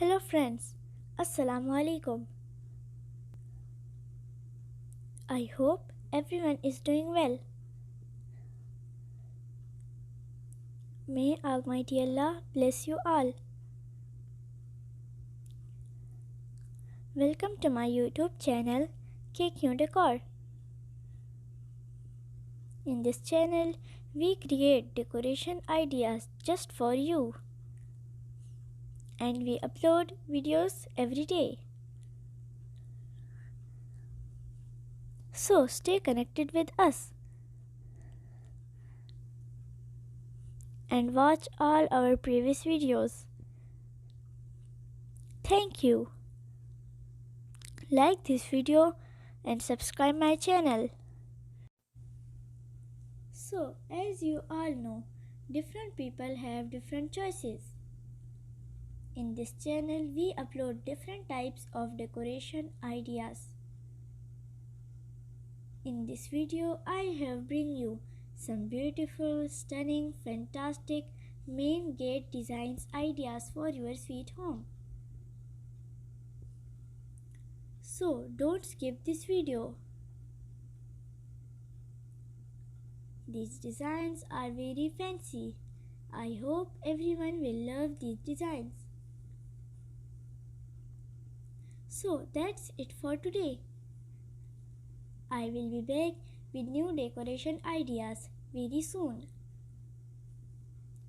Hello friends, Assalamu alaikum. I hope everyone is doing well. May Almighty Allah bless you all. Welcome to my YouTube channel KQ Decor. In this channel, we create decoration ideas just for you and we upload videos every day. So stay connected with us and watch all our previous videos. Thank you. Like this video and subscribe my channel. So, as you all know, different people have different choices. In this channel, we upload different types of decoration ideas. In this video, I have bring you some beautiful, stunning, fantastic main gate designs ideas for your sweet home. So, don't skip this video. These designs are very fancy. I hope everyone will love these designs. So that's it for today. I will be back with new decoration ideas very soon.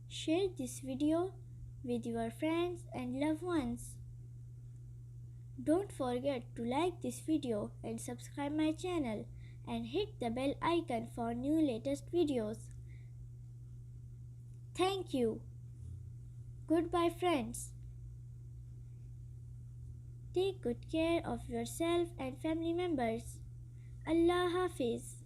Share this video with your friends and loved ones. Don't forget to like this video and subscribe my channel and hit the bell icon for new latest videos. Thank you. Goodbye friends. Take good care of yourself and family members. Allah Hafiz.